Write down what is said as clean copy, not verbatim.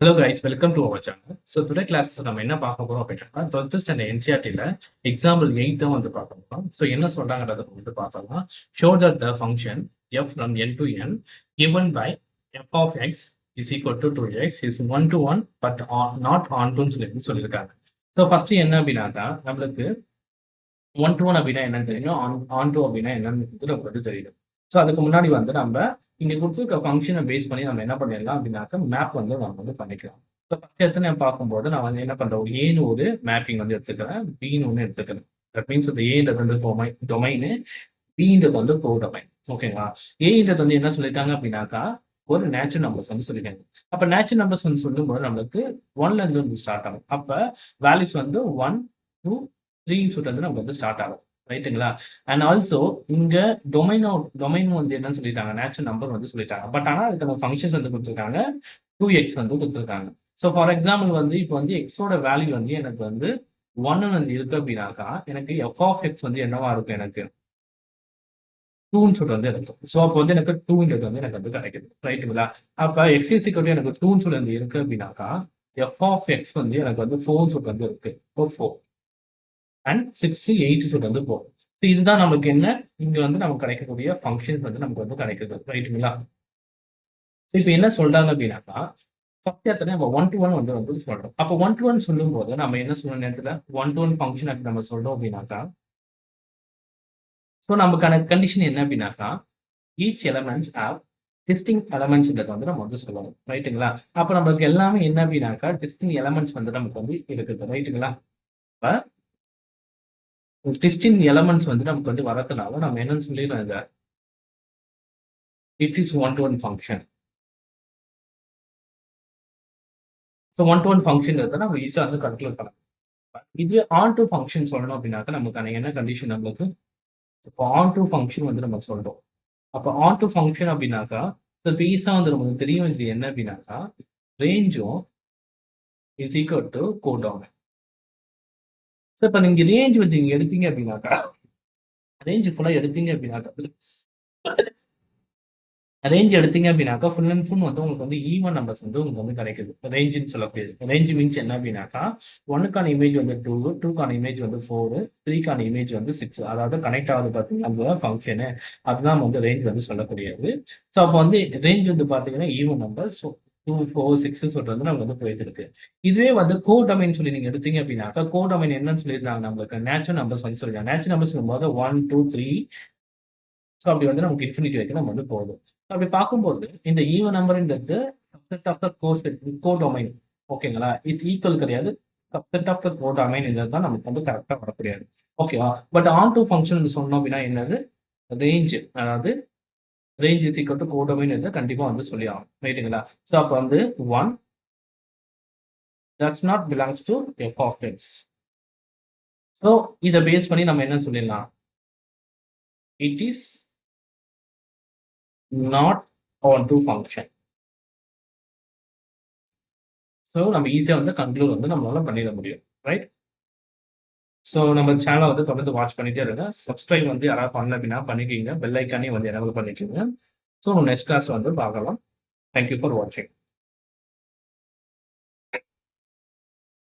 Hello guys, welcome to our channel. So today classes நம்ம என்ன பார்க்க போறோம் அப்படின்னா 12th ஸ்டாண்டர்ட் என்சிஆர்டியில் எக்ஸாம்பிள் 8 தான் வந்து பார்க்க போகிறோம். ஸோ என்ன சொல்றாங்கன்றத வந்து பார்த்தோம்னா, show that the function F from N to N given by F of X is equal to 2x is 1 to 1 but not on டுன்னு சொல்லியிருக்காங்க. ஸோ ஃபர்ஸ்ட் என்ன அப்படின்னாக்கா, நம்மளுக்கு 1 to 1 அப்படின்னா என்னன்னு தெரியும், ஆன் டு அப்படின்னா என்னன்னு நமக்கு வந்து தெரியும். ஸோ அதுக்கு முன்னாடி வந்து நம்ம இங்க கொடுத்துருக்க ஃபங்க்ஷனை பேஸ் பண்ணி நம்ம என்ன பண்ணிடலாம் அப்படின்னாக்க மேப் வந்து நம்ம வந்து பண்ணிக்கலாம். ஸோ ஃபர்ஸ்ட் எடுத்து நான் பார்க்கும்போது நான் வந்து என்ன பண்றேன், ஏன்னு ஒரு மேப்பிங் வந்து எடுத்துக்கிறேன், பின்னு ஒன்று எடுத்துக்கிறேன். தட் மீன்ஸ் அந்த ஏன்றது வந்து டொமைனு, பின்றது வந்து கோ டொமைன். ஓகேங்களா? ஏன்றது வந்து என்ன சொல்லியிருக்காங்க அப்படின்னாக்கா, ஒரு நேச்சுரல் நம்பர்ஸ் வந்து சொல்லியிருக்காங்க. அப்ப நேச்சுரல் நம்பர்ஸ் வந்து சொல்லும்போது நம்மளுக்கு 1ல இருந்து வந்து ஸ்டார்ட் ஆகும். அப்ப வேல்யூஸ் வந்து 1 2 3 சொல்லிட்டு வந்து நமக்கு வந்து ஸ்டார்ட் ஆகும். ரைட்டுங்களா? அண்ட் ஆல்சோ இங்க டொமைன் வந்து என்னன்னு சொல்லிட்டாங்க, நேச்சுரல் நம்பர் வந்து சொல்லிட்டாங்க. பட் ஆனா அதுக்கான ஃபங்க்ஷன்ஸ் வந்து கொடுத்துருக்காங்க, 2x வந்து கொடுத்துருக்காங்க. ஸோ ஃபார் எக்ஸாம்பிள் வந்து இப்போ வந்து எக்ஸோட வேல்யூ வந்து எனக்கு வந்து 1 வந்து இருக்கு அப்படின்னாக்கா, எனக்கு எஃப் ஆஃப் எக்ஸ் வந்து என்னவா இருக்கும், எனக்கு 2ன்னு சொல்லிட்டு வந்து இருக்கும். ஸோ அப்போ வந்து எனக்கு 2ன்றது வந்து எனக்கு வந்து கிடைக்குது. ரைட்டுங்களா? அப்ப எக்ஸ் இஸ் ஈக்குவல் டு எனக்கு 2ன்னு சொல்லி வந்து இருக்கு அப்படின்னாக்கா, எஃப் ஆஃப் எக்ஸ் வந்து எனக்கு வந்து 4ன்னு சொல்லிட்டு வந்து இருக்கு. இப்போ 4 அண்ட் 6 8 சொல்லிட்டு வந்து போகும். ஸோ இதுதான் நமக்கு என்ன, இங்க வந்து நமக்கு கிடைக்கக்கூடிய ஃபங்க்ஷன்ஸ் வந்து நமக்கு வந்து கிடைக்குது. ரைட்டுங்களா? ஸோ இப்போ என்ன சொல்றாங்க அப்படின்னாக்கா, ஃபர்ஸ்ட் இடத்துல நம்ம 1 to 1 வந்து சொல்றோம். அப்போ 1 to 1 சொல்லும்போது நம்ம என்ன சொல்ற நேரத்துல 1 to 1 ஃபங்க்ஷன் அப்படி நம்ம சொல்றோம் அப்படின்னாக்கா, ஸோ நமக்கான கண்டிஷன் என்ன அப்படின்னாக்கா, ஈச் எலமெண்ட்ஸ் ஹேவ் டிஸ்டிங்க் எலமெண்ட்ஸ்ன்றத வந்து நம்ம வந்து சொல்லணும். ரைட்டுங்களா? அப்போ நமக்கு எல்லாமே என்ன அப்படின்னாக்கா, டிஸ்டிங் எலமெண்ட்ஸ் வந்து நமக்கு வந்து இருக்குது. ரைட்டுங்களா? இப்ப டிஸ்டிங் எலமெண்ட்ஸ் வந்து நமக்கு வந்து வரதுனால நம்ம என்னன்னு சொல்லிடுறோம், இதை it is 1 to 1 function. So 1 to 1 function நம்ம ஈஸியாக வந்து கன்க்ளூட் பண்ணலாம். இதுவே ஆன் டு ஃபங்க்ஷன் சொல்லணும் அப்படின்னாக்கா, நமக்கான என்ன கண்டிஷன் நம்மளுக்கு, இப்போ ஆன் டு ஃபங்க்ஷன் வந்து நம்ம சொல்றோம். அப்போ ஆன் டு ஃபங்க்ஷன் அப்படின்னாக்கா, ஸோ இப்போ ஈஸியாக வந்து நமக்கு தெரிய வேண்டியது என்ன அப்படின்னாக்கா, ரேஞ்சும் is equal to codomain. So இப்போ நீங்க ரேஞ்ச் வந்து நீங்க எடுத்தீங்க அப்படின்னாக்கா, ரேஞ்ச் ஃபுல்லாக எடுத்தீங்க அப்படின்னாக்கா, ரேஞ்ச் எடுத்தீங்க அப்படின்னாக்கா, ஃபுல் அண்ட் ஃபுல் வந்து உங்களுக்கு வந்து ஈவன் நம்பர்ஸ் வந்து உங்களுக்கு வந்து கிடைக்குது. ரேஞ்சுன்னு சொல்லக்கூடியது. ரேஞ்ச் மீன்ஸ் என்ன அப்படின்னாக்கா, 1க்கான இமேஜ் வந்து 2, 2க்கான இமேஜ் வந்து 4, 3க்கான இமேஜ் வந்து 6. அதாவது கனெக்ட் ஆகுது பார்த்தீங்கன்னா, அந்த ஃபங்க்ஷனு அதுதான் வந்து ரேஞ்ச் வந்து சொல்லக்கூடியது. ஸோ அப்போ வந்து ரேஞ்ச் வந்து பார்த்தீங்கன்னா ஈவன் நம்பர். ஸோ 2, 4, 6 சொல்றது வந்து நமக்கு வந்து போயிட்டு இருக்கு. இதுவே வந்து கோ டொமைன் சொல்லி நீங்க எடுத்தீங்க அப்படின்னாக்கா, கோ டொமைன் என்னன்னு சொல்லியிருந்தாங்க, நம்மளுக்கு நேச்சுரல் நம்பர்ஸ் வந்து சொல்லிருக்காங்க. நேச்சுரல் நம்பர்ஸ் சொல்லும்போது 1 2 3, ஸோ அப்படி வந்து நமக்கு இன்ஃபினிட்டி வரைக்கும் நம்ம வந்து போகுது. அப்படி பார்க்கும்போது இந்த ஈவன் நம்பர்ன்றது subset of the codomain. ஓகேங்களா? இட்ஸ் ஈக்குவல் கிடையாது. Subset of the codomain தான் நமக்கு வந்து கரெக்டாக வரக்கூடியது. ஓகேவா? பட் ஆன் டு ஃபங்க்ஷன் சொன்னோம் அப்படின்னா என்னது, ரேஞ்ச், அதாவது range is equal to codomain கண்டிப்பாக வந்து சொல்லி ஆகும். ரைட்டுங்களா? ஸோ அப்போ வந்து 1 does not belongs to f of x. So இதை பேஸ் பண்ணி நம்ம என்ன சொல்லிடலாம், it is not on to function. So நம்ம ஈஸியாக வந்து கன்க்ளூட் வந்து நம்மளால பண்ணிட முடியும். ரைட்? ஸோ நம்ம சேனலை வந்து தொடர்ந்து வாட்ச் பண்ணிட்டே இருங்க. சப்ஸ்கிரைப் வந்து யாராவது பண்ணல அப்படின்னா பண்ணிக்கிங்க. பெல் ஐக்கானே வந்து எனேபிள் பண்ணிக்கோங்க. ஸோ நெக்ஸ்ட் கிளாஸ் வந்து பார்க்கலாம். தேங்க்யூ ஃபார் வாட்சிங்.